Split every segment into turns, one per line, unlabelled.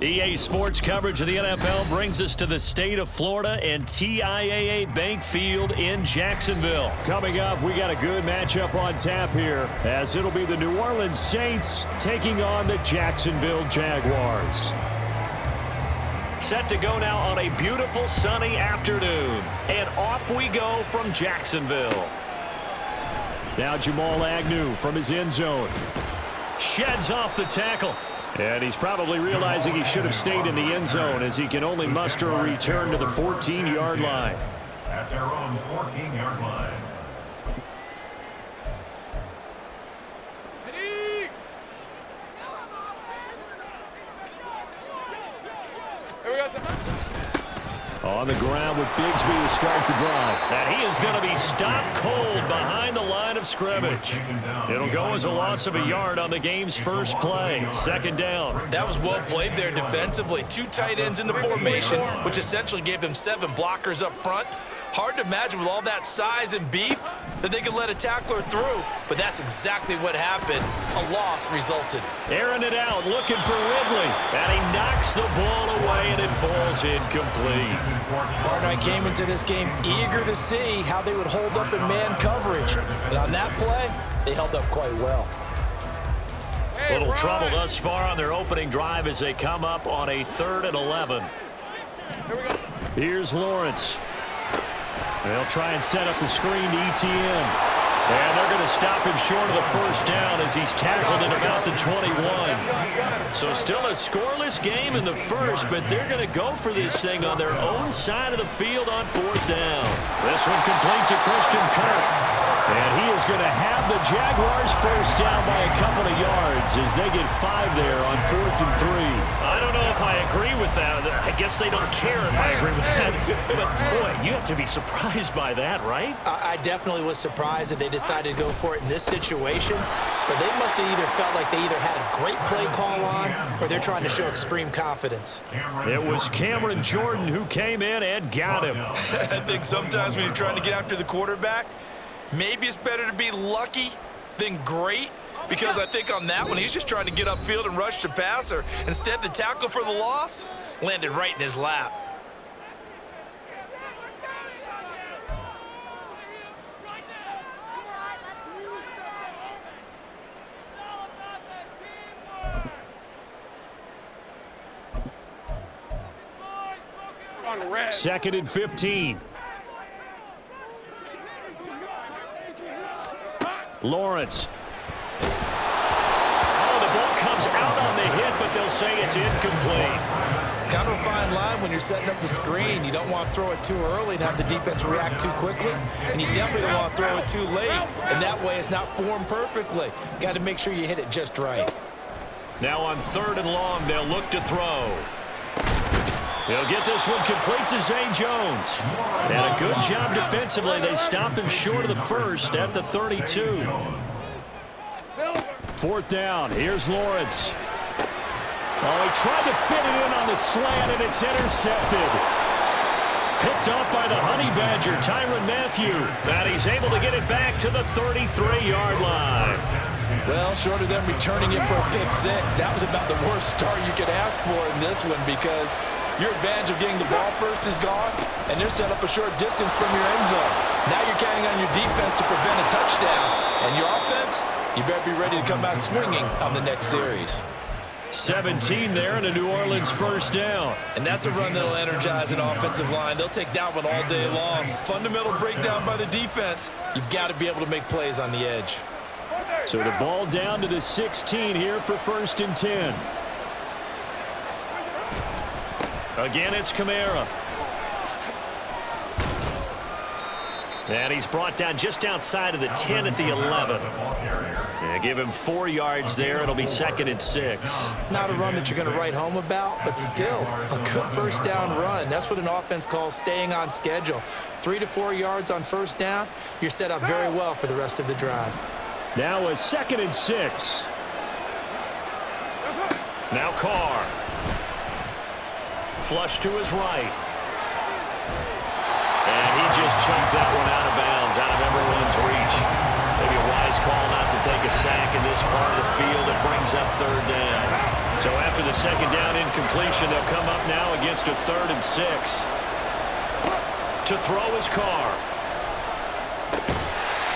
EA Sports coverage of the NFL brings us to the state of Florida and TIAA Bank Field in Jacksonville. Coming up, we got a good matchup on tap here, as it'll be the New Orleans Saints taking on the Jacksonville Jaguars. Set to go now on a beautiful sunny afternoon, and off we go from Jacksonville. Now Jamal Agnew from his end zone. Sheds off the tackle. And he's probably realizing he should have stayed in the end zone, as he can only muster a return to the 14-yard line.
At their own 14-yard line.
On the ground with Bigsby to start the drive. And he is going to be stopped cold behind the line of scrimmage. It'll go as a loss of a yard on the game's first play. Second down.
That was well played there defensively. Two tight ends in the formation, which essentially gave them 7 blockers up front. Hard to imagine with all that size and beef that they could let a tackler through, but that's exactly what happened. A loss resulted.
Airing it out, looking for Ridley, and he knocks the ball away, and it falls incomplete.
Partner, I came into this game eager to see how they would hold up in man coverage, and on that play, they held up quite well.
Little trouble thus far on their opening drive as they come up on a 3rd and 11. Here's Lawrence. They'll try and set up the screen to ETN. And they're going to stop him short of the first down as he's tackled at about the 21. So still a scoreless game in the first, but they're going to go for this thing on their own side of the field on 4th down. This one complete to Christian Kirk. And he is going to have the Jaguars first down by a couple of yards as they get 5 there on 4th and 3. I don't know if I agree with that. I guess they don't care if I agree with that. But, boy, you have to be surprised by that, right?
I definitely was surprised that they decided to go for it in this situation. But they must have either felt like they either had a great play call on or they're trying to show extreme confidence.
It was Cameron Jordan who came in and got him.
I think sometimes when you're trying to get after the quarterback, maybe it's better to be lucky than great, because I think on that one, he's just trying to get upfield and rush the passer. Instead, the tackle for the loss landed right in his lap.
Second and 15. Lawrence. Oh, the ball comes out on the hit, but they'll say it's incomplete.
Kind of a fine line when you're setting up the screen. You don't want to throw it too early and have the defense react too quickly, and you definitely don't want to throw it too late, and that way it's not formed perfectly. Got to make sure you hit it just right.
Now on 3rd and long, they'll look to throw. He'll get this one complete to Zay Jones. And a good job defensively. They stopped him short of the first at the 32. 4th down. Here's Lawrence. Oh, he tried to fit it in on the slant, and it's intercepted. Picked off by the Honey Badger, Tyrann Mathieu. And he's able to get it back to the 33-yard line.
Well, short of them returning it for a pick 6, that was about the worst start you could ask for in this one, because your advantage of getting the ball first is gone, and they're set up a short distance from your end zone. Now you're counting on your defense to prevent a touchdown. And your offense, you better be ready to come out swinging on the next series.
17 there and a New Orleans first down.
And that's a run that'll energize an offensive line. They'll take that one all day long. Fundamental breakdown by the defense. You've got to be able to make plays on the edge.
So the ball down to the 16 here for 1st and 10. Again, it's Kamara. And he's brought down just outside of the 10 at the 11. Yeah, give him 4 yards there. It'll be 2nd and 6.
Not a run that you're going to write home about, but still a good first down run. That's what an offense calls staying on schedule. 3 to 4 yards on first down, you're set up very well for the rest of the drive.
Now a 2nd and 6. Now Carr. Flush to his right. And he just chunked that one out of bounds, out of everyone's reach. Maybe a wise call not to take a sack in this part of the field. It brings up 3rd down. So after the second down incompletion, they'll come up now against a 3rd and 6. To throw his Carr.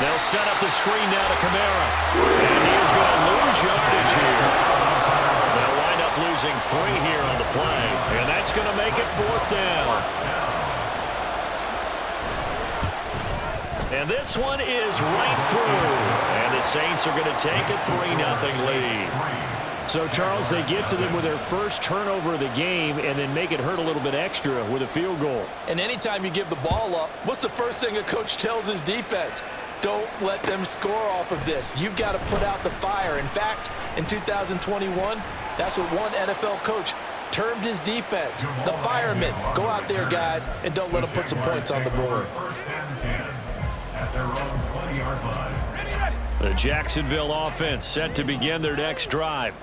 They'll set up the screen now to Kamara. And he is going to lose yardage here. They'll wind up losing 3 here on the play. And that's going to make it 4th down. And this one is right through. And the Saints are going to take a 3-0 lead.
So, Charles, they get to them with their first turnover of the game and then make it hurt a little bit extra with a field goal.
And anytime you give the ball up, what's the first thing a coach tells his defense? Don't let them score off of this. You've got to put out the fire. In fact, in 2021, that's what one NFL coach termed his defense. The firemen. Go out there, guys, and don't let them put some points on the board.
At their own 20-yard line.
The Jacksonville offense set to begin their next drive.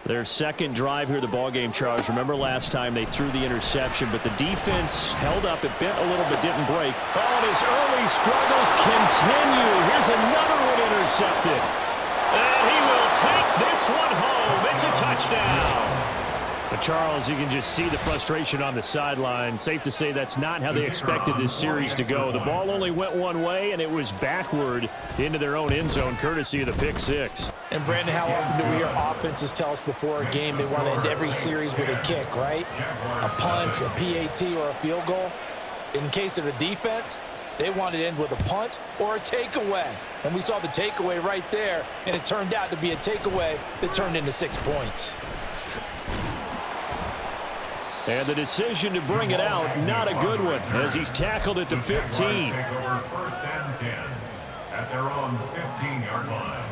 Their second drive here, the ballgame, Charles. Remember last time they threw the interception, but the defense held up. It bent a little bit, didn't break.
Oh, and his early struggles continue. Here's another one intercepted. And he will take this one home. It's a touchdown.
But Charles, you can just see the frustration on the sideline. Safe to say that's not how they expected this series to go. The ball only went one way, and it was backward into their own end zone, courtesy of the pick 6.
And, Brandon, how often do we hear offenses tell us before a game they want to end every series with a kick, right? A punt, a PAT, or a field goal. In case of the defense, they wanted to end with a punt or a takeaway. And we saw the takeaway right there, and it turned out to be a takeaway that turned into 6 points.
And the decision to bring it out, not a good one, as he's tackled at the 15.
Take over 1st and 10 at their own 15-yard line.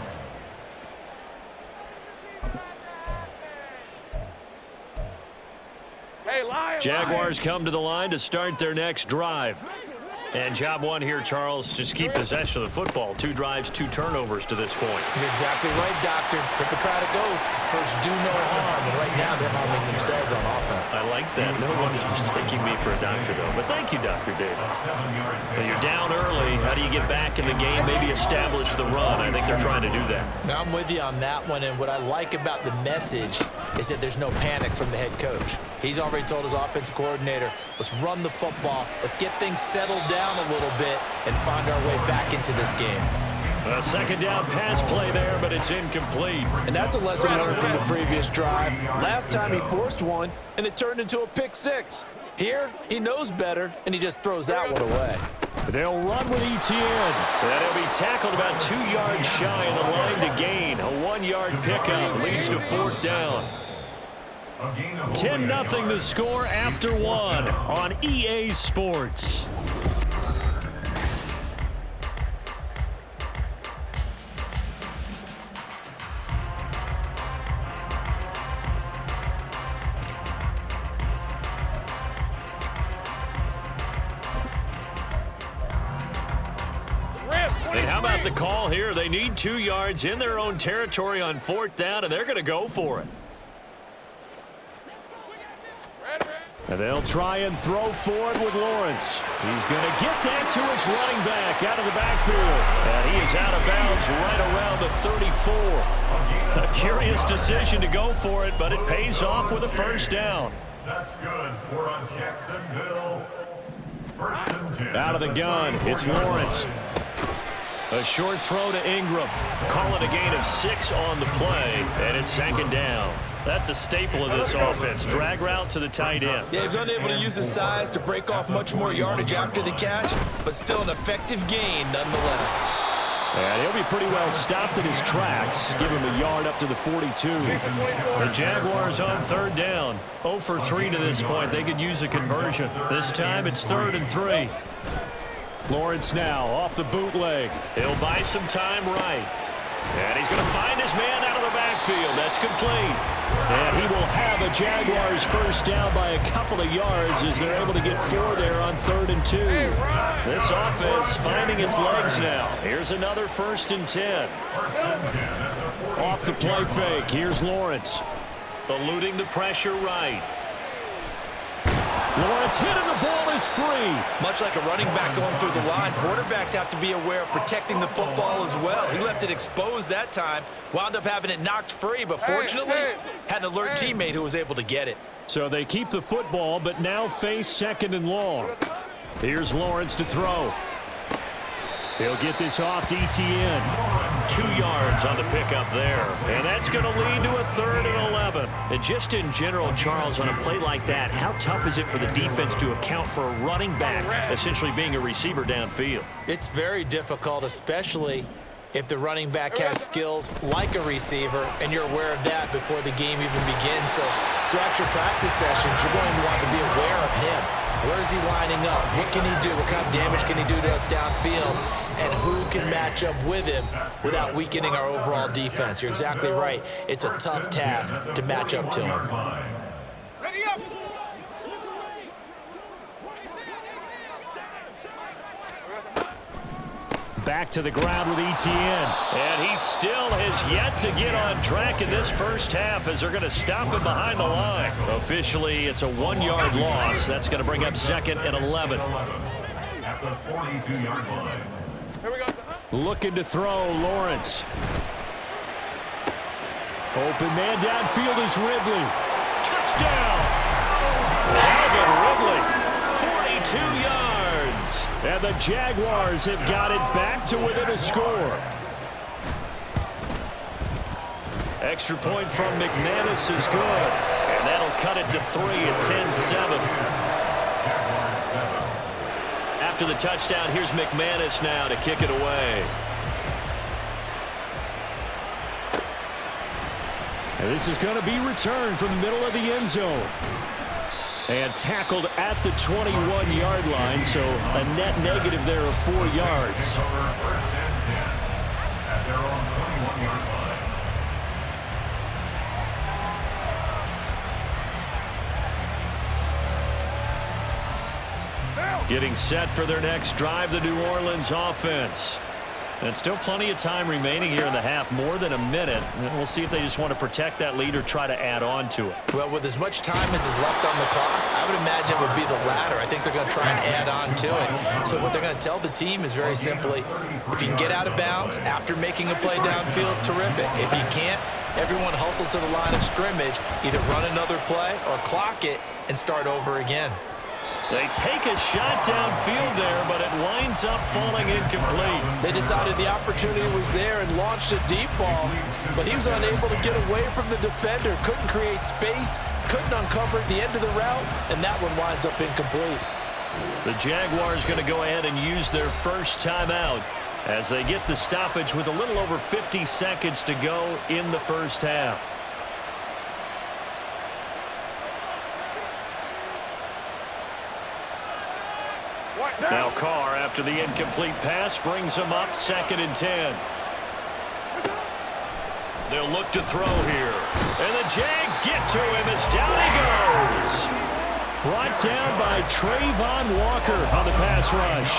Jaguars come to the line to start their next drive. And job one here, Charles, just keep possession of the football. 2 drives, 2 turnovers to this point.
You're exactly right, Doctor. Hippocratic oath. First, do no harm. And right now, they're harming themselves on offense.
I like that. No one is mistaking me for a doctor, though. But thank you, Dr. Davis. You're down early. How do you get back in the game? Maybe establish the run. I think they're trying to do that.
Now, I'm with you on that one. And what I like about the message is that there's no panic from the head coach. He's already told his offensive coordinator, let's run the football. Let's get things settled down a little bit and find our way back into this game.
A second down pass play there, but it's incomplete.
And that's a lesson learned from the previous drive. Last time he forced one, and it turned into a pick 6. Here, he knows better, and he just throws that one away.
They'll run with ETN.
And he'll be tackled about 2 yards shy of the line to gain. A 1-yard pickup leads to 4th down. 10-0 the score after 1 on EA Sports. And how about the call here? They need 2 yards in their own territory on 4th down, and they're going to go for it.
And they'll try and throw forward with Lawrence. He's going to get that to his running back out of the backfield.
And he is out of bounds right around the 34. A curious decision to go for it, but it pays off with a 1st down.
That's good for Jacksonville. 1st and 10.
Out of the gun, it's Lawrence.
A short throw to Ingram. Call it a gain of 6 on the play, and it's 2nd down. That's a staple of this offense. Drag route to the tight end.
Yeah, he was unable to use his size to break off much more yardage after the catch, but still an effective gain nonetheless.
And he'll be pretty well stopped in his tracks. Give him a yard up to the 42.
The Jaguars on 3rd down. 0 for 3 to this point. They could use a conversion. This time it's 3rd and 3.
Lawrence now off the bootleg.
He'll buy some time right. And he's going to find his man out of the backfield. That's complete.
And he will have a Jaguars 1st down by a couple of yards as they're able to get 4 there on 3rd and 2.
This offense finding its legs now. Here's another 1st and 10.
Off the play fake. Here's Lawrence.
Eluding the pressure right.
Lawrence hit and the ball is free.
Much like a running back going through the line, quarterbacks have to be aware of protecting the football as well. He left it exposed that time, wound up having it knocked free, but fortunately had an alert teammate who was able to get it.
So they keep the football, but now face 2nd and long. Here's Lawrence to throw. He'll get this off to Etienne.
2 yards on the pickup there. And that's going to lead to a 3rd and 11. And just in general, Charles, on a play like that, how tough is it for the defense to account for a running back essentially being a receiver downfield?
It's very difficult, especially if the running back has skills like a receiver, and you're aware of that before the game even begins. So throughout your practice sessions, you're going to want to be aware of him. Where is he lining up? What can he do? What kind of damage can he do to us downfield? And who can match up with him without weakening our overall defense? You're exactly right. It's a tough task to match up to him.
Ready up!
Back to the ground with Etienne.
And he still has yet to get on track in this first half as they're going to stop him behind the line. Officially, it's a 1-yard loss. That's going to bring up 2nd and 11.
At the 42-yard line.
Here we go.
Looking to throw, Lawrence. Open man downfield is Ridley. Touchdown! Calvin Ridley, 42 yards. And the Jaguars have got it back to within a score.
Extra point from McManus is good. And that'll cut it to 3 at 10-7. After the touchdown, here's McManus now to kick it away.
And this is going to be returned from the middle of the end zone. And tackled at the 21-yard line, so a net negative there of 4 yards.
At their own 21-yard line.
Getting set for their next drive, the New Orleans offense. And still plenty of time remaining here in the half, more than a minute. And we'll see if they just want to protect that lead or try to add on to it.
Well, with as much time as is left on the clock, I would imagine it would be the latter. I think they're going to try and add on to it. So what they're going to tell the team is very simply, if you can get out of bounds after making a play downfield, terrific. If you can't, everyone hustle to the line of scrimmage, either run another play or clock it and start over again.
They take a shot downfield there, but it winds up falling incomplete.
They decided the opportunity was there and launched a deep ball, but he was unable to get away from the defender, couldn't create space, couldn't uncover the end of the route, and that one winds up incomplete.
The Jaguars going to go ahead and use their first timeout as they get the stoppage with a little over 50 seconds to go in the first half. Now Carr, after the incomplete pass, brings him up 2nd and 10. They'll look to throw here. And the Jags get to him as down he goes.
Brought down by Trayvon Walker on the pass rush.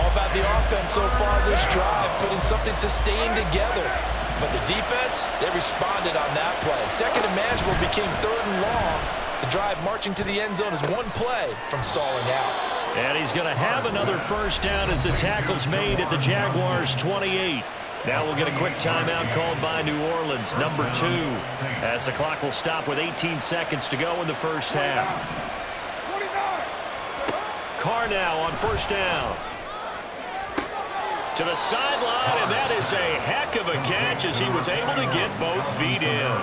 All about the offense so far this drive, putting something sustained together. But the defense, they responded on that play. 2nd and manageable became 3rd and long. The drive marching to the end zone is one play from stalling out.
And he's going to have another first down as the tackle's made at the Jaguars' 28. Now we'll get a quick timeout called by New Orleans, number 2, as the clock will stop with 18 seconds to go in the first half. Carr now on first down. To the sideline, and that is a heck of a catch as he was able to get both feet in.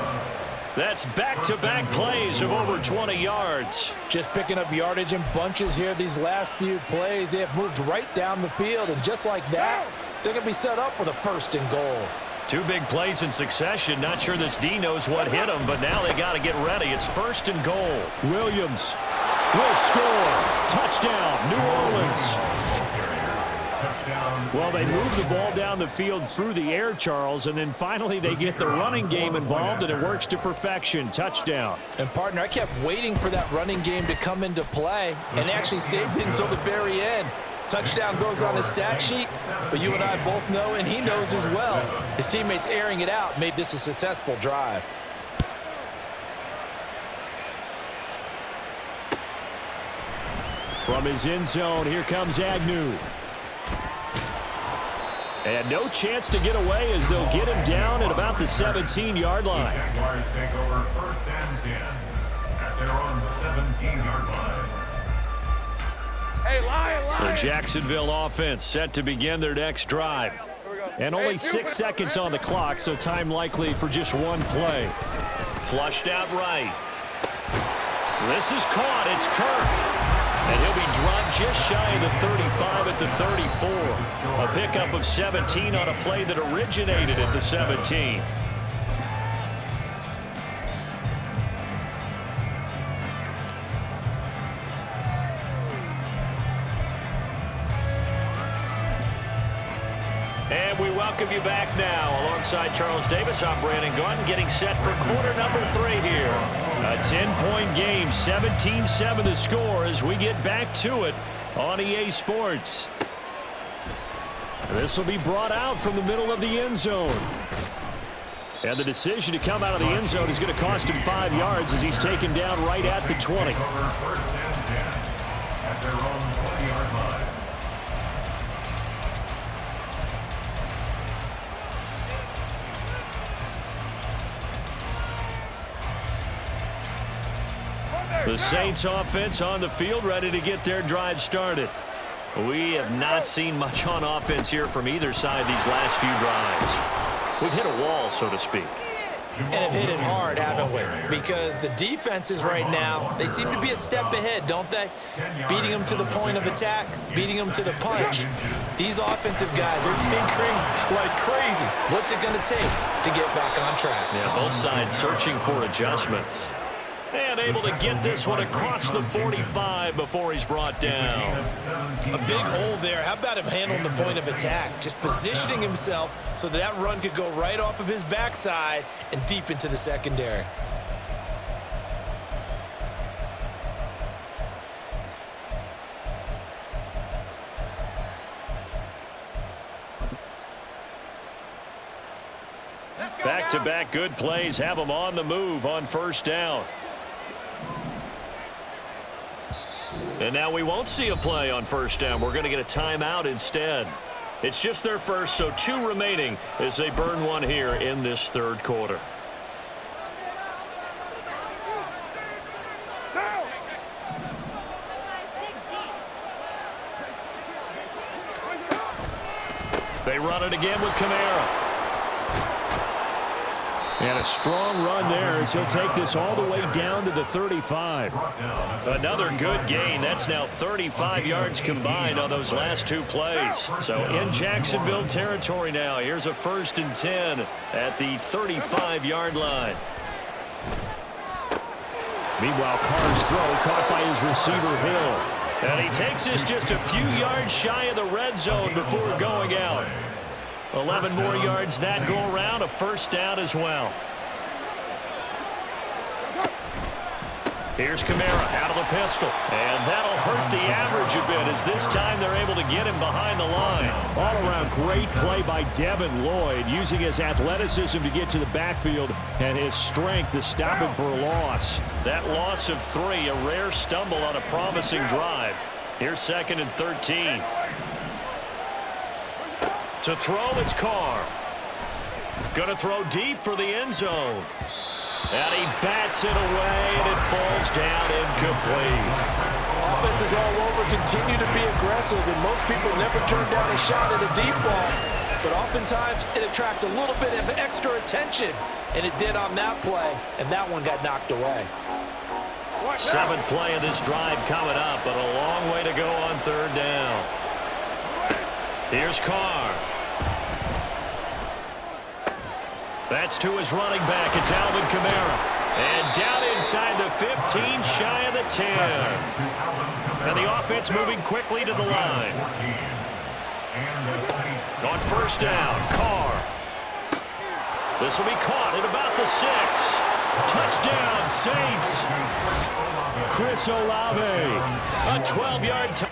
That's back-to-back plays of over 20 yards.
Just picking up yardage in bunches here these last few plays. They have moved right down the field, and just like that, they're going to be set up with a 1st and goal.
2 big plays in succession. Not sure this D knows what hit him, but now they got to get ready. It's 1st and goal.
Williams will score. Touchdown, New Orleans. Well, they move the ball down the field through the air, Charles, and then finally they get the running game involved, and it works to perfection. Touchdown.
And, partner, I kept waiting for that running game to come into play and actually saved it until the very end. Touchdown goes on his stat sheet, but you and I both know, and he knows as well, his teammates airing it out made this a successful drive.
From his end zone, here comes Agnew. And no chance to get away as they'll get him down at about the 17-yard line.
The Jaguars take over 1st and 10 at their own 17-yard line.
Hey, line.
The Jacksonville offense set to begin their next drive.
And only 6 seconds on the clock, so time likely for just one play.
Flushed out right. This is caught. It's Kirk. And he'll be dropped just shy of the 35 at the 34. A pickup of 17 on a play that originated at the 17. And we welcome you back now. Alongside Charles Davis, I'm Brandon Gunn, getting set for quarter number 3 here. A 10-point game, 17-7 the score as we get back to it on EA Sports. This will be brought out from the middle of the end zone. And the decision to come out of the end zone is going to cost him 5 yards as he's taken down right at the 20.
1st and 10 at their own 20-yard line.
The Saints offense on the field, ready to get their drive started. We have not seen much on offense here from either side these last few drives. We've hit a wall, so to speak.
And have hit it hard, haven't we? Because the defenses right now, they seem to be a step ahead, don't they? Beating them to the point of attack, beating them to the punch. These offensive guys are tinkering like crazy. What's it going to take to get back on track?
Yeah, both sides searching for adjustments. And able to get this one across the 45 before he's brought down.
A big hole there. How about him handling the point of attack? Just positioning himself so that run could go right off of his backside and deep into the secondary.
Back-to-back good plays have them on the move on 1st down. And now we won't see a play on 1st down. We're going to get a timeout instead. It's just their first, so 2 remaining as they burn one here in this 3rd quarter. They run it again with Kamara.
And a strong run there as he'll take this all the way down to the 35.
Another good gain. That's now 35 yards combined on those last 2 plays. So in Jacksonville territory now. Here's a 1st and 10 at the 35-yard line.
Meanwhile, Carr's throw caught by his receiver, Hill.
And he takes this just a few yards shy of the red zone before going out. 11 more yards that go around, a 1st down as well. Here's Kamara out of the pistol. And that'll hurt the average a bit as this time they're able to get him behind the line.
All around great play by Devin Lloyd, using his athleticism to get to the backfield and his strength to stop him for a loss.
That loss of 3, a rare stumble on a promising drive. Here's 2nd and 13. To throw, it's Carr. Going to throw deep for the end zone. And he bats it away, and it falls down incomplete.
Offenses all over continue to be aggressive, and most people never turn down a shot at a deep ball. But oftentimes, it attracts a little bit of extra attention, and it did on that play, and that one got knocked away.
7th play of this drive coming up, but a long way to go on 3rd down. Here's Carr. That's to his running back. It's Alvin Kamara. And down inside the 15, shy of the 10. And the offense moving quickly to the line. On 1st down, Carr. This will be caught at about the 6. Touchdown, Saints.
Chris Olave.
A 12-yard touchdown.